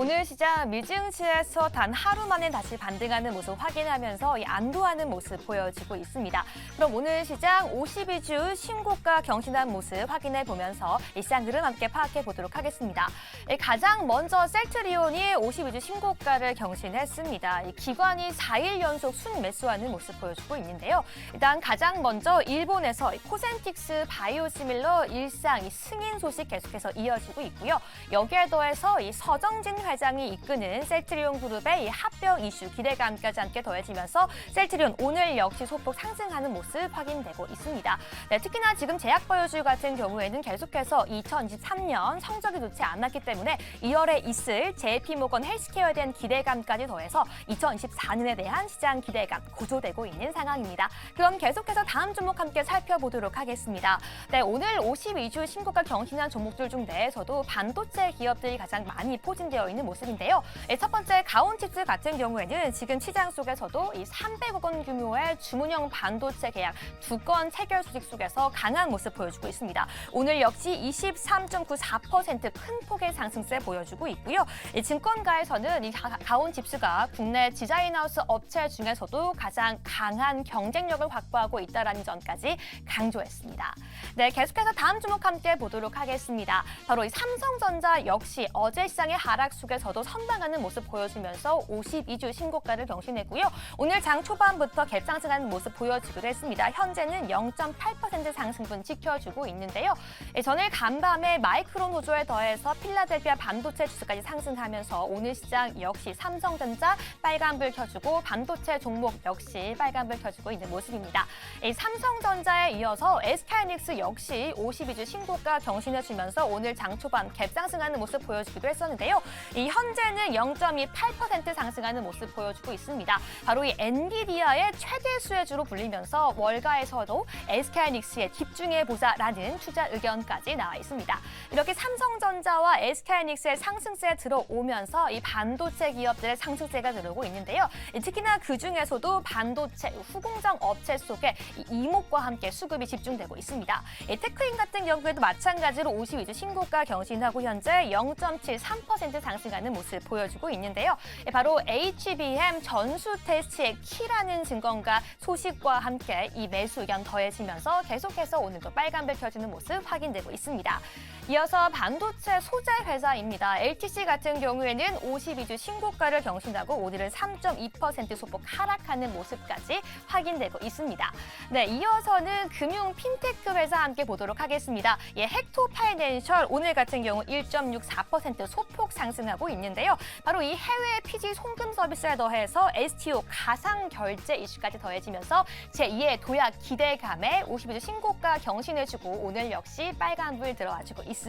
오늘 시장 미증시에서 단 하루 만에 다시 반등하는 모습 확인하면서 안도하는 모습 보여지고 있습니다. 그럼 오늘 시장 52주 신고가 경신한 모습 확인해 보면서 시장 흐름 함께 파악해 보도록 하겠습니다. 가장 먼저 셀트리온이 52주 신고가를 경신했습니다. 기관이 4일 연속 순매수하는 모습 보여주고 있는데요. 일단 가장 먼저 일본에서 코센틱스 바이오시밀러 일상 승인 소식 계속해서 이어지고 있고요. 여기에 더해서 서정진 회장이 이끄는 셀트리온 그룹의 합병 이슈 기대감까지 함께 더해지면서 셀트리온 오늘 역시 소폭 상승하는 모습 확인되고 있습니다. 네, 특히나 지금 제약바이오주 같은 경우에는 계속해서 2023년 성적이 좋지 않았기 때문에 2월에 있을 JP모건 헬스케어에 대한 기대감까지 더해서 2024년에 대한 시장 기대감 고조되고 있는 상황입니다. 그럼 계속해서 다음 종목 함께 살펴보도록 하겠습니다. 네, 오늘 52주 신고가 경신한 종목들 중 내에서도 반도체 기업들이 가장 많이 포진되어 있는 모습인데요. 첫 번째 가온칩스 같은 경우에는 지금 시장 속에서도 이 300억 원 규모의 주문형 반도체 계약 2건 체결 소식 속에서 강한 모습 보여주고 있습니다. 오늘 역시 23.94% 큰 폭의 상승세 보여주고 있고요. 증권가에서는 이 가온칩스가 국내 디자인하우스 업체 중에서도 가장 강한 경쟁력을 확보하고 있다는 점까지 강조했습니다. 네, 계속해서 다음 종목 함께 보도록 하겠습니다. 바로 이 삼성전자 역시 어제 시장의 하락 속에서도 선방하는 모습 보여주면서 52주 신고가를 경신했고요. 오늘 장 초반부터 갭 상승하는 모습 보여주기도 했습니다. 현재는 0.8% 상승분 지켜주고 있는데요. 전일 간밤에 마이크론 호조에 더해서 필라델피아 반도체 주스까지 상승하면서 오늘 시장 역시 삼성전자 빨간불 켜주고 반도체 종목 역시 빨간불 켜주고 있는 모습입니다. 삼성전자에 이어서 SK하이닉스 역시 52주 신고가 경신해주면서 오늘 장 초반 갭 상승하는 모습 보여주기도 했었는데요. 현재는 0.28% 상승하는 모습 보여주고 있습니다. 바로 이 엔비디아의 최대 수혜주로 불리면서 월가에서도 SK하이닉스에 집중해보자라는 투자 의견까지 나와 있습니다. 이렇게 삼성전자와 SK하이닉스의 상승세 들어오면서 이 반도체 기업들의 상승세가 들어오고 있는데요. 특히나 그중에서도 반도체 후공정 업체 속에 이목과 함께 수급이 집중되고 있습니다. 테크인 같은 경우에도 마찬가지로 52주 신고가 경신하고 현재 0.73% 상승하는 모습 보여주고 있는데요. 바로 HBM 전수 테스트의 키라는 증권가 소식과 함께 이 매수 의견 더해지면서 계속해서 오늘도 빨간불 켜지는 모습 확인되고 있습니다. 이어서 반도체 소재 회사입니다. LTC 같은 경우에는 52주 신고가를 경신하고 오늘은 3.2% 소폭 하락하는 모습까지 확인되고 있습니다. 네, 이어서는 금융 핀테크 회사 함께 보도록 하겠습니다. 헥토 파이낸셜 오늘 같은 경우 1.64% 소폭 상승하고 있는데요. 바로 이 해외 피지 송금 서비스에 더해서 STO 가상 결제 이슈까지 더해지면서 제2의 도약 기대감에 52주 신고가 경신해주고 오늘 역시 빨간불 들어와주고 있습니다.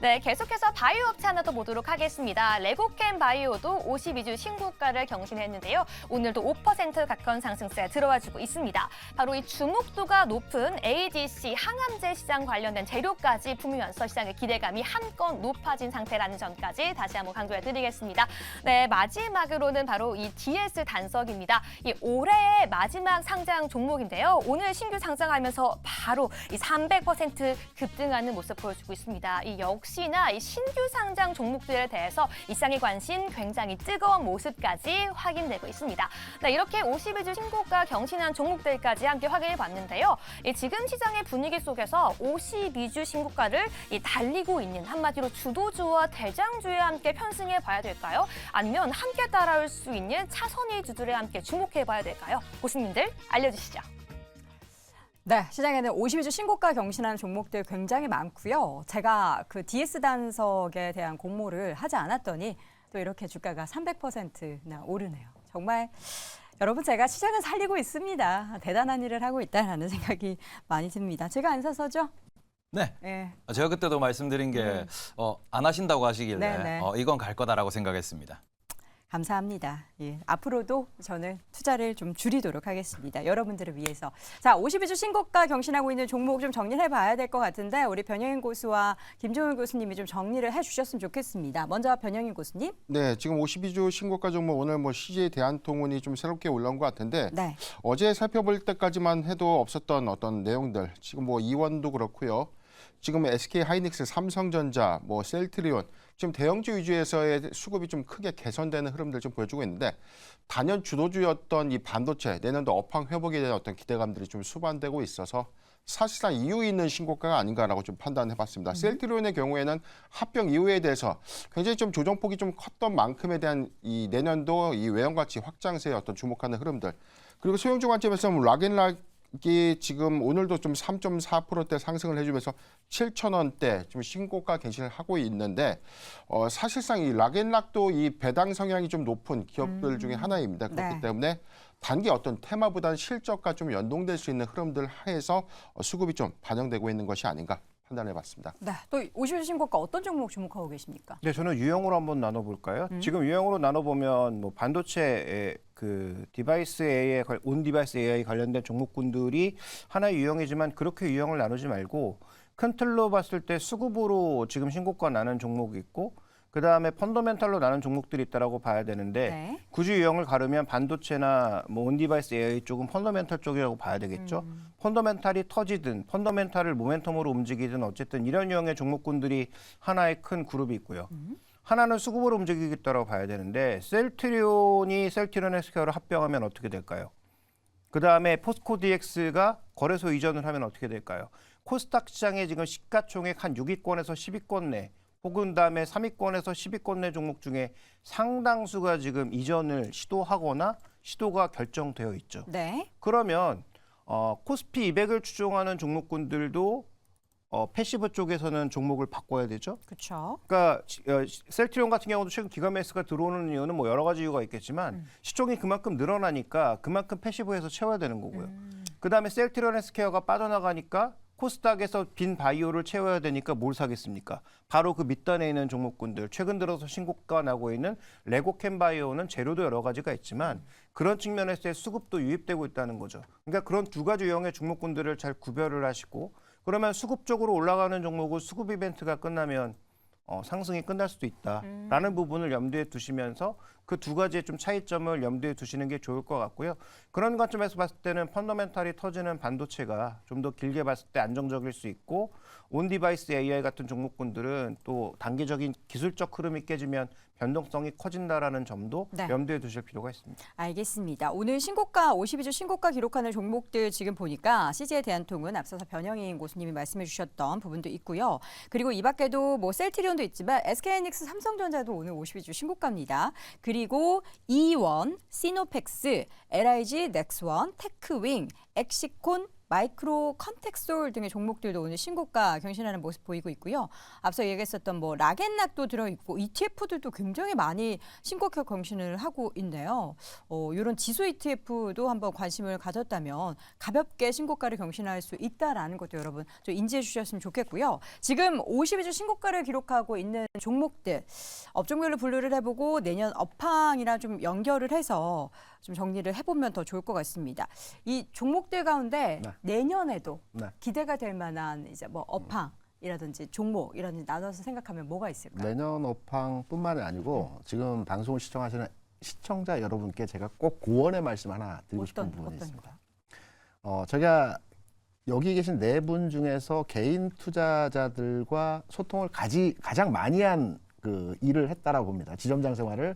네, 계속해서 바이오 업체 하나 더 보도록 하겠습니다. 레고캠 바이오도 52주 신고가를 경신했는데요. 오늘도 5% 가까운 상승세 들어와주고 있습니다. 바로 이 주목도가 높은 ADC 항암제 시장 관련된 재료까지 품으면서 시장의 기대감이 한껏 높아진 상태라는 점까지 다시 한번 강조해드리겠습니다. 네, 마지막으로는 바로 이 DS 단석입니다. 이 올해의 마지막 상장 종목인데요. 오늘 신규 상장하면서 바로 이 300% 급등하는 모습 보여주고 있습니다. 이 역시나 이 신규 상장 종목들에 대해서 이 시장의 관심 굉장히 뜨거운 모습까지 확인되고 있습니다. 네, 이렇게 52주 신고가 경신한 종목들까지 함께 확인해 봤는데요. 지금 시장의 분위기 속에서 52주 신고가를 달리고 있는 한마디로 주도주와 대장주에 함께 편승해 봐야 될까요? 아니면 함께 따라올 수 있는 차선위주들에 함께 주목해 봐야 될까요? 고객님들 알려주시죠. 네, 시장에는 52주 신고가 경신하는 종목들 굉장히 많고요. 제가 그 DS 단석에 대한 공모를 하지 않았더니 또 이렇게 주가가 300%나 오르네요. 정말 여러분, 제가 시장을 살리고 있습니다. 대단한 일을 하고 있다는 생각이 많이 듭니다. 제가 안 사서죠? 네. 네. 제가 그때도 말씀드린 게 안 하신다고 하시길래 이건 갈 거다라고 생각했습니다. 감사합니다. 예, 앞으로도 저는 투자를 좀 줄이도록 하겠습니다. 여러분들을 위해서. 자, 52주 신고가 경신하고 있는 종목 좀 정리를 해봐야 될 것 같은데 우리 변영인 고수와 김종훈 교수님이 좀 정리를 해주셨으면 좋겠습니다. 먼저 변영인 고수님. 네, 지금 52주 신고가 종목 오늘 CJ 대한통운이 좀 새롭게 올라온 것 같은데 네. 어제 살펴볼 때까지만 해도 없었던 어떤 내용들 지금 이원도 그렇고요. 지금 SK 하이닉스, 삼성전자, 셀트리온 지금 대형주 위주에서의 수급이 좀 크게 개선되는 흐름들 좀 보여주고 있는데 단연 주도주였던 이 반도체 내년도 업황 회복에 대한 어떤 기대감들이 좀 수반되고 있어서 사실상 이유 있는 신고가가 아닌가라고 좀 판단해봤습니다. 셀트리온의 경우에는 합병 이후에 대해서 굉장히 좀 조정폭이 좀 컸던 만큼에 대한 이 내년도 이 외형가치 확장세에 어떤 주목하는 흐름들 그리고 소형주 관점에서 락앤락이 지금 오늘도 좀 3.4%대 상승을 해주면서 7,000원대 좀 신고가 갱신을 하고 있는데 사실상 이 락앤락도 이 배당 성향이 좀 높은 기업들 중에 하나입니다. 그렇기 네. 때문에 단기 어떤 테마보다는 실적과 좀 연동될 수 있는 흐름들 하에서 수급이 좀 반영되고 있는 것이 아닌가 판단해봤습니다. 네, 또 50주 신고가 어떤 종목 주목하고 계십니까? 네, 저는 유형으로 한번 나눠볼까요? 지금 유형으로 나눠보면 뭐 반도체 그 디바이스 AI, 온 디바이스 AI 관련된 종목군들이 하나의 유형이지만 그렇게 유형을 나누지 말고 큰 틀로 봤을 때 수급으로 지금 신고가 나는 종목이 있고 그 다음에 펀더멘탈로 나는 종목들이 있다라고 봐야 되는데 네. 굳이 유형을 가르면 반도체나 뭐 온디바이스 AI 쪽은 펀더멘탈 쪽이라고 봐야 되겠죠. 펀더멘탈이 터지든 펀더멘탈을 모멘텀으로 움직이든 어쨌든 이런 유형의 종목군들이 하나의 큰 그룹이 있고요. 하나는 수급으로 움직이겠다라고 봐야 되는데 셀트리온이 셀트리온 헬스케어를 합병하면 어떻게 될까요? 그 다음에 포스코 DX가 거래소 이전을 하면 어떻게 될까요? 코스닥 시장에 지금 시가총액 한 6위권에서 10위권 내 혹은 다음에 3위권에서 10위권 내 종목 중에 상당수가 지금 이전을 시도하거나 시도가 결정되어 있죠. 네. 그러면 코스피 200을 추종하는 종목군들도 패시브 쪽에서는 종목을 바꿔야 되죠. 그렇죠. 그러니까 셀트리온 같은 경우도 최근 기가매스가 들어오는 이유는 뭐 여러 가지 이유가 있겠지만 시총이 그만큼 늘어나니까 그만큼 패시브에서 채워야 되는 거고요. 그다음에 셀트리온 헬스케어가 빠져나가니까 코스닥에서 빈 바이오를 채워야 되니까 뭘 사겠습니까? 바로 그 밑단에 있는 종목군들, 최근 들어서 신고가 나고 있는 레고캠 바이오는 재료도 여러 가지가 있지만 그런 측면에서의 수급도 유입되고 있다는 거죠. 그러니까 그런 두 가지 유형의 종목군들을 잘 구별을 하시고 그러면 수급적으로 올라가는 종목은 수급 이벤트가 끝나면 상승이 끝날 수도 있다라는 부분을 염두에 두시면서 그 두 가지의 좀 차이점을 염두에 두시는 게 좋을 것 같고요. 그런 관점에서 봤을 때는 펀더멘탈이 터지는 반도체가 좀 더 길게 봤을 때 안정적일 수 있고 온 디바이스 AI 같은 종목군들은 또 단기적인 기술적 흐름이 깨지면 변동성이 커진다라는 점도 네. 염두에 두실 필요가 있습니다. 알겠습니다. 오늘 신고가 52주 신고가 기록하는 종목들 지금 보니까 CJ 대한통운 앞서서 변형인 고수님이 말씀해 주셨던 부분도 있고요. 그리고 이 밖에도 뭐 셀트리온도 있지만 SK하이닉스 삼성전자도 오늘 52주 신고가입니다. 그리고 이원, 시노펙스, LIG, 넥스원, 테크윙, 엑시콘, 마이크로 컨텍솔 등의 종목들도 오늘 신고가 경신하는 모습 보이고 있고요. 앞서 얘기했었던 뭐 락앤락도 들어있고 ETF들도 굉장히 많이 신고가 경신을 하고 있네요. 이런 지수 ETF도 한번 관심을 가졌다면 가볍게 신고가를 경신할 수 있다라는 것도 여러분 좀 인지해 주셨으면 좋겠고요. 지금 52주 신고가를 기록하고 있는 종목들 업종별로 분류를 해보고 내년 업황이랑 좀 연결을 해서 좀 정리를 해보면 더 좋을 것 같습니다. 이 종목들 가운데 네. 내년에도 네. 기대가 될 만한 이제 뭐 업황이라든지 종목이라든지 나눠서 생각하면 뭐가 있을까요? 내년 업황뿐만이 아니고 지금 방송을 시청하시는 시청자 여러분께 제가 꼭 고언의 말씀 하나 드리고 싶은 부분이 있습니다. 제가 여기 계신 네 분 중에서 개인 투자자들과 소통을 가장 많이 한 그 일을 했다라고 봅니다. 지점장 생활을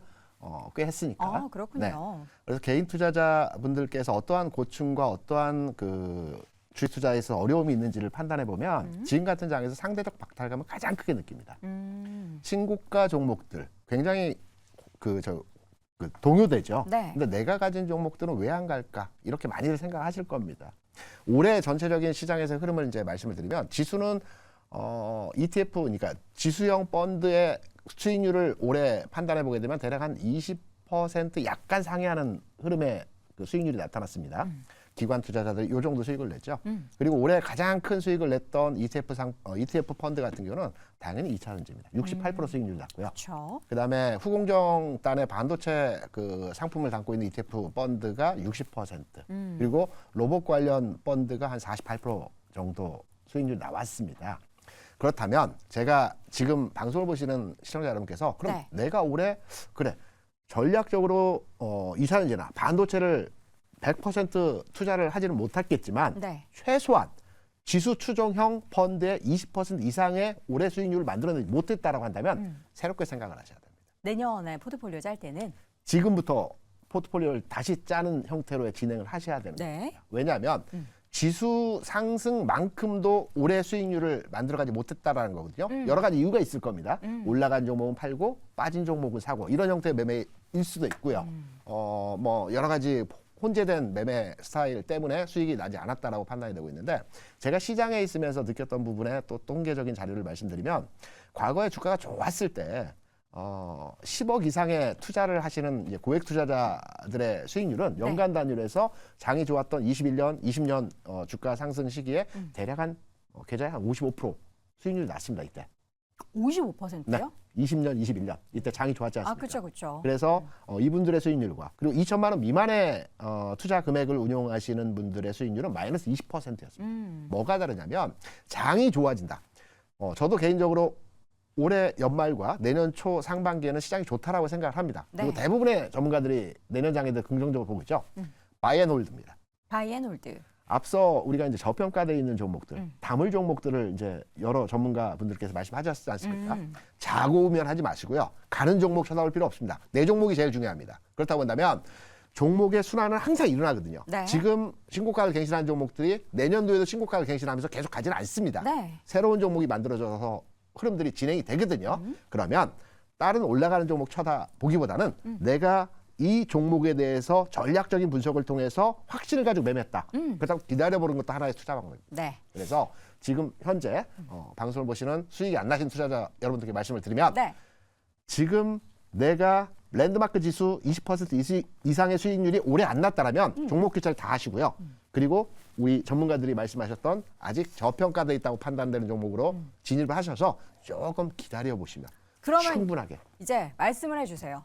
꽤 했으니까. 아, 그렇군요. 그래서 개인 투자자분들께서 어떠한 고충과 어떠한 그 주식 투자에서 어려움이 있는지를 판단해 보면 지금 같은 장에서 상대적 박탈감을 가장 크게 느낍니다. 신고가 종목들 굉장히 동요되죠. 네. 근데 내가 가진 종목들은 왜 안 갈까? 이렇게 많이들 생각하실 겁니다. 올해 전체적인 시장에서의 흐름을 이제 말씀을 드리면 지수는 ETF, 그러니까 지수형 펀드의 수익률을 올해 판단해 보게 되면 대략 한 20% 약간 상회하는 흐름의 그 수익률이 나타났습니다. 기관 투자자들이 이 정도 수익을 냈죠. 그리고 올해 가장 큰 수익을 냈던 ETF 펀드 같은 경우는 당연히 2차전지입니다. 68% 수익률 났고요. 그렇죠. 그다음에 후공정단의 반도체 그 상품을 담고 있는 ETF 펀드가 60%, 그리고 로봇 관련 펀드가 한 48% 정도 수익률 나왔습니다. 그렇다면 제가 지금 방송을 보시는 시청자 여러분께서 그럼 네. 내가 올해 전략적으로 2차전지나 반도체를 100% 투자를 하지는 못했겠지만 네. 최소한 지수 추종형 펀드의 20% 이상의 올해 수익률을 만들어내지 못했다라고 한다면 새롭게 생각을 하셔야 됩니다. 내년에 포트폴리오 짤 때는 지금부터 포트폴리오를 다시 짜는 형태로 진행을 하셔야 됩니다. 네. 왜냐하면 지수 상승만큼도 올해 수익률을 만들어가지 못했다라는 거거든요. 여러 가지 이유가 있을 겁니다. 올라간 종목은 팔고 빠진 종목은 사고 이런 형태의 매매일 수도 있고요. 뭐 여러 가지 혼재된 매매 스타일 때문에 수익이 나지 않았다라고 판단이 되고 있는데 제가 시장에 있으면서 느꼈던 부분에 또 통계적인 자료를 말씀드리면 과거에 주가가 좋았을 때 10억 이상의 투자를 하시는 이제 고액 투자자들의 수익률은 연간 단위로 해서 장이 좋았던 21년, 20년 주가 상승 시기에 대략 한 계좌에 한 55% 수익률이 났습니다. 이때. 55%요? 네. 20년, 21년 이때 장이 좋았지 않습니까? 아, 그렇죠, 그렇죠. 그래서 이분들의 수익률과 그리고 2천만 원 미만의 투자 금액을 운용하시는 분들의 수익률은 마이너스 20%였습니다. 뭐가 다르냐면 장이 좋아진다. 저도 개인적으로 올해 연말과 내년 초 상반기에는 시장이 좋다라고 생각을 합니다. 그리고 네. 대부분의 전문가들이 내년 장에도 긍정적으로 보고 있죠. 바이앤홀드입니다. 바이앤홀드. 앞서 우리가 이제 저평가되어 있는 종목들, 다물 종목들을 이제 여러 전문가 분들께서 말씀하셨지 않습니까? 자고 오면 하지 마시고요. 가는 종목 쳐다볼 필요 없습니다. 내 종목이 제일 중요합니다. 그렇다고 한다면 종목의 순환은 항상 일어나거든요. 네. 지금 신고가를 갱신한 종목들이 내년도에도 신고가를 갱신하면서 계속 가지는 않습니다. 네. 새로운 종목이 만들어져서 흐름들이 진행이 되거든요. 그러면 다른 올라가는 종목 쳐다보기보다는 내가 이 종목에 대해서 전략적인 분석을 통해서 확신을 가지고 매매했다. 그렇다고 기다려보는 것도 하나의 투자 방법입니다. 네. 그래서 지금 현재 방송을 보시는 수익이 안 나신 투자자 여러분들께 말씀을 드리면 네. 지금 내가 랜드마크 지수 20% 이상의 수익률이 올해 안 났다라면 종목 교체를 다 하시고요. 그리고 우리 전문가들이 말씀하셨던 아직 저평가되어 있다고 판단되는 종목으로 진입을 하셔서 조금 기다려 보시면 그러면 충분하게. 이제 말씀을 해주세요.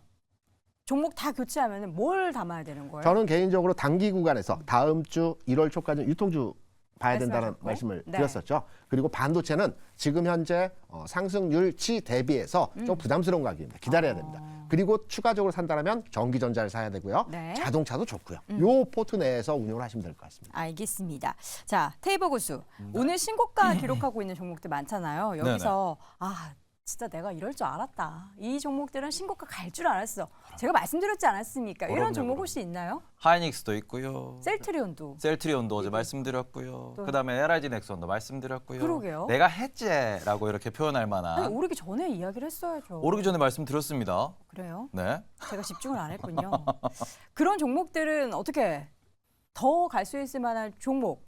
종목 다 교체하면 뭘 담아야 되는 거예요? 저는 개인적으로 단기 구간에서 다음 주 1월 초까지 유통주 봐야 된다는 말씀하셨고. 말씀을 네. 드렸었죠. 그리고 반도체는 지금 현재 상승률치 대비해서 좀 부담스러운 가격입니다. 기다려야 됩니다. 그리고 추가적으로 산다면 전기전자를 사야 되고요. 네. 자동차도 좋고요. 요 포트 내에서 운용을 하시면 될 것 같습니다. 알겠습니다. 자, 테이블 고수. 오늘 신고가 기록하고 있는 종목들 많잖아요. 여기서 진짜 내가 이럴 줄 알았다. 이 종목들은 신고가 갈 줄 알았어. 제가 말씀드렸지 않았습니까? 이런 그럼요, 종목 그럼요. 혹시 있나요? 하이닉스도 있고요. 셀트리온도. 셀트리온도 어제 말씀드렸고요. 또. 그다음에 LIG 넥슨도 말씀드렸고요. 그러게요. 내가 했제라고 이렇게 표현할 아니, 만한 오르기 전에 이야기를 했어야죠. 오르기 전에 말씀드렸습니다. 그래요? 네. 제가 집중을 안 했군요. 그런 종목들은 어떻게 더 갈 수 있을 만한 종목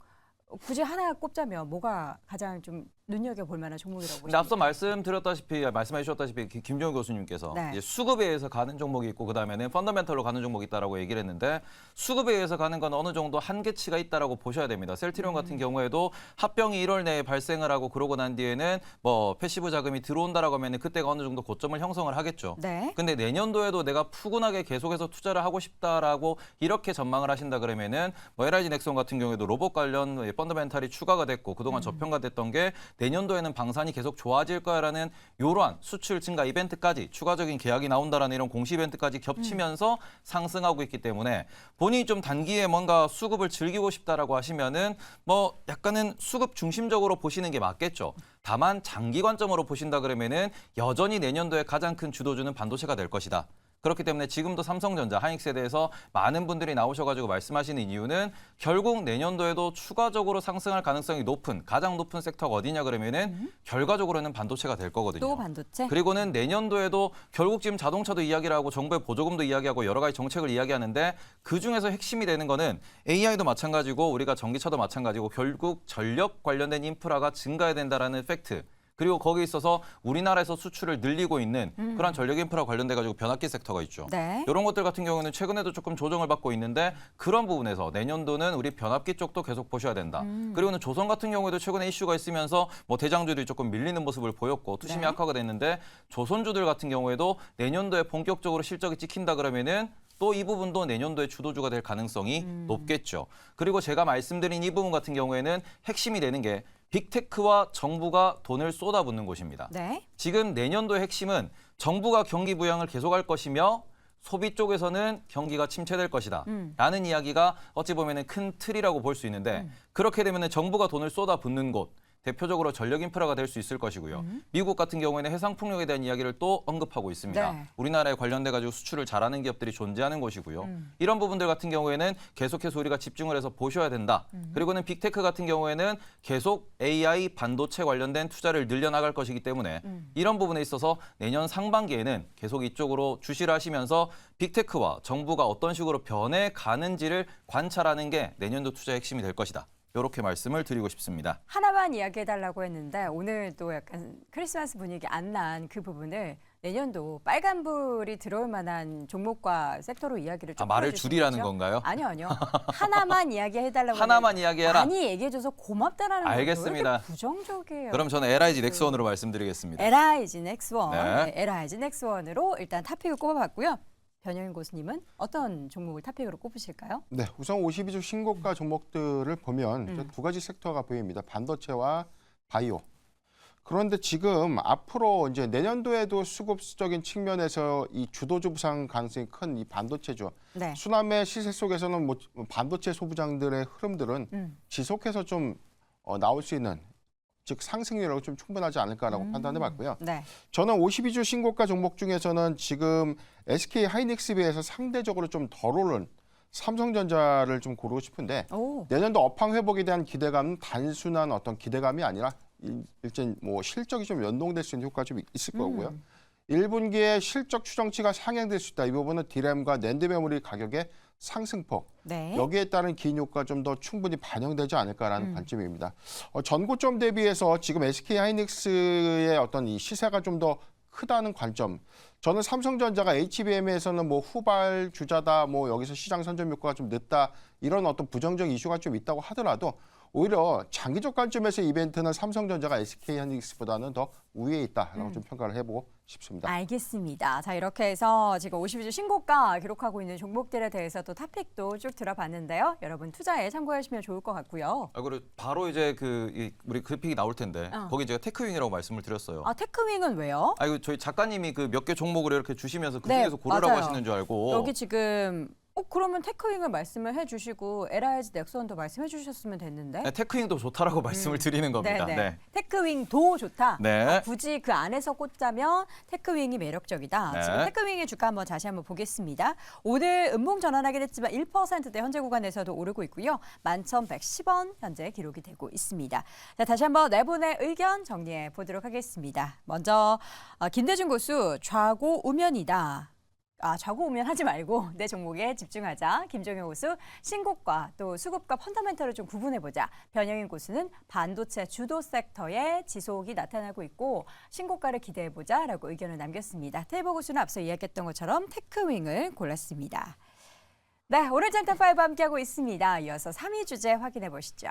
굳이 하나 꼽자면 뭐가 가장 좀 눈여겨볼 만한 종목이라고 근데 앞서 보십니까? 말씀해 주셨다시피 김종현 교수님께서 네. 이제 수급에 의해서 가는 종목이 있고 그다음에는 펀더멘털로 가는 종목이 있다라고 얘기를 했는데 수급에 의해서 가는 건 어느 정도 한계치가 있다라고 보셔야 됩니다. 셀트리온 같은 경우에도 합병이 1월 내에 발생을 하고 그러고 난 뒤에는 뭐 패시브 자금이 들어온다라고 하면은 그때가 어느 정도 고점을 형성을 하겠죠. 네. 근데 내년도에도 내가 푸근하게 계속해서 투자를 하고 싶다라고 이렇게 전망을 하신다 그러면은 뭐 LIG 넥슨 같은 경우에도 로봇 관련 펀더멘탈이 추가가 됐고 그동안 저평가됐던 게 내년도에는 방산이 계속 좋아질 거야라는 이러한 수출 증가 이벤트까지 추가적인 계약이 나온다라는 이런 공시 이벤트까지 겹치면서 상승하고 있기 때문에 본인이 좀 단기에 뭔가 수급을 즐기고 싶다라고 하시면은 뭐 약간은 수급 중심적으로 보시는 게 맞겠죠. 다만 장기 관점으로 보신다 그러면은 여전히 내년도에 가장 큰 주도주는 반도체가 될 것이다. 그렇기 때문에 지금도 삼성전자, 하이닉스에 대해서 많은 분들이 나오셔가지고 말씀하시는 이유는 결국 내년도에도 추가적으로 상승할 가능성이 높은 가장 높은 섹터가 어디냐 그러면은 결과적으로는 반도체가 될 거거든요. 또 반도체? 그리고는 내년도에도 결국 지금 자동차도 이야기를 하고 정부의 보조금도 이야기하고 여러 가지 정책을 이야기하는데 그중에서 핵심이 되는 거는 AI도 마찬가지고 우리가 전기차도 마찬가지고 결국 전력 관련된 인프라가 증가해야 된다라는 팩트. 그리고 거기에 있어서 우리나라에서 수출을 늘리고 있는 그런 전력 인프라 관련돼 가지고 변압기 섹터가 있죠. 네. 이런 것들 같은 경우는 최근에도 조금 조정을 받고 있는데 그런 부분에서 내년도는 우리 변압기 쪽도 계속 보셔야 된다. 그리고는 조선 같은 경우에도 최근에 이슈가 있으면서 뭐 대장주들이 조금 밀리는 모습을 보였고 투심이 네. 악화가 됐는데 조선주들 같은 경우에도 내년도에 본격적으로 실적이 찍힌다 그러면은 또 이 부분도 내년도에 주도주가 될 가능성이 높겠죠. 그리고 제가 말씀드린 이 부분 같은 경우에는 핵심이 되는 게 빅테크와 정부가 돈을 쏟아붓는 곳입니다. 네. 지금 내년도의 핵심은 정부가 경기 부양을 계속할 것이며 소비 쪽에서는 경기가 침체될 것이다. 라는 이야기가 어찌 보면 큰 틀이라고 볼 수 있는데 그렇게 되면 정부가 돈을 쏟아붓는 곳, 대표적으로 전력 인프라가 될 수 있을 것이고요. 미국 같은 경우에는 해상 풍력에 대한 이야기를 또 언급하고 있습니다. 네. 우리나라에 관련돼 가지고 수출을 잘하는 기업들이 존재하는 곳이고요. 이런 부분들 같은 경우에는 계속해서 우리가 집중을 해서 보셔야 된다. 그리고는 빅테크 같은 경우에는 계속 AI 반도체 관련된 투자를 늘려나갈 것이기 때문에 이런 부분에 있어서 내년 상반기에는 계속 이쪽으로 주시를 하시면서 빅테크와 정부가 어떤 식으로 변해가는지를 관찰하는 게 내년도 투자의 핵심이 될 것이다. 이렇게 말씀을 드리고 싶습니다. 하나만 이야기해달라고 했는데 오늘 또 약간 크리스마스 분위기 안 난 그 부분을 내년도 빨간불이 들어올 만한 종목과 섹터로 이야기를 좀 말을 풀어주시면 줄이라는 되죠? 건가요? 아니요. 하나만 이야기해달라고 하나만 했는데 이야기해라. 많이 얘기해줘서 고맙다라는 거예요. 알겠습니다. 왜 이렇게 부정적이에요. 그럼 저는 LIG 넥스원으로 말씀드리겠습니다. LIG 넥스원. 네. LIG 넥스원으로 일단 탑픽을 꼽아봤고요. 변영인 교수님은 어떤 종목을 탑픽으로 꼽으실까요? 네, 우선 52주 신고가 종목들을 보면 이제 두 가지 섹터가 보입니다. 반도체와 바이오. 그런데 지금 앞으로 이제 내년도에도 수급적인 측면에서 이 주도주 부상 가능성이 큰 이 반도체죠. 네. 수남의 시세 속에서는 뭐 반도체 소부장들의 흐름들은 지속해서 좀 나올 수 있는 즉 상승률이 좀 충분하지 않을까라고 판단해봤고요. 네. 저는 52주 신고가 종목 중에서는 지금 SK 하이닉스에 비해서 상대적으로 좀 덜 오른 삼성전자를 좀 고르고 싶은데 오. 내년도 업황 회복에 대한 기대감은 단순한 어떤 기대감이 아니라 일단 뭐 실적이 좀 연동될 수 있는 효과가 좀 있을 거고요. 1분기에 실적 추정치가 상향될 수 있다. 이 부분은 디램과 낸드 메모리 가격의 상승폭 네. 여기에 따른 기인 효과 좀 더 충분히 반영되지 않을까라는 관점입니다. 전고점 대비해서 지금 SK 하이닉스의 어떤 이 시세가 좀 더 크다는 관점. 저는 삼성전자가 HBM에서는 뭐 후발 주자다, 뭐 여기서 시장 선점 효과가 좀 늦다 이런 어떤 부정적 이슈가 좀 있다고 하더라도 오히려 장기적 관점에서 이벤트는 삼성전자가 SK 하이닉스보다는 더 우위에 있다라고 좀 평가를 해보고 싶습니다. 알겠습니다. 자, 이렇게 해서 지금 52주 신고가 기록하고 있는 종목들에 대해서 또 탑픽도 쭉 들어봤는데요. 여러분 투자에 참고하시면 좋을 것 같고요. 그리고 바로 이제 우리 그래픽이 나올 텐데 거기 제가 테크윙이라고 말씀을 드렸어요. 아, 테크윙은 왜요? 이거 저희 작가님이 그 몇 개 종목을 이렇게 주시면서 그 네, 중에서 고르라고 맞아요. 하시는 줄 알고 여기 지금 그러면 테크윙을 말씀을 해주시고 LIG 넥스원도 말씀해 주셨으면 됐는데. 네, 테크윙도 좋다라고 말씀을 드리는 겁니다. 네. 테크윙도 좋다. 네. 굳이 그 안에서 꽂자면 테크윙이 매력적이다. 네. 지금 테크윙의 주가 한번 다시 한번 보겠습니다. 오늘 음봉 전환하긴 했지만 1%대 현재 구간에서도 오르고 있고요. 11,110원 현재 기록이 되고 있습니다. 자, 다시 한번 네 분의 의견 정리해 보도록 하겠습니다. 먼저 김대중 고수 좌고 우면이다. 좌고 우면 하지 말고 내 종목에 집중하자. 김종효 고수 신고가 또 수급과 펀더멘털을 좀 구분해보자. 변영인 고수는 반도체 주도 섹터의 지속이 나타나고 있고 신고가를 기대해보자라고 의견을 남겼습니다. 테이버 고수는 앞서 이야기했던 것처럼 테크윙을 골랐습니다. 네, 오늘 젠탑5 함께하고 있습니다. 이어서 3위 주제 확인해 보시죠.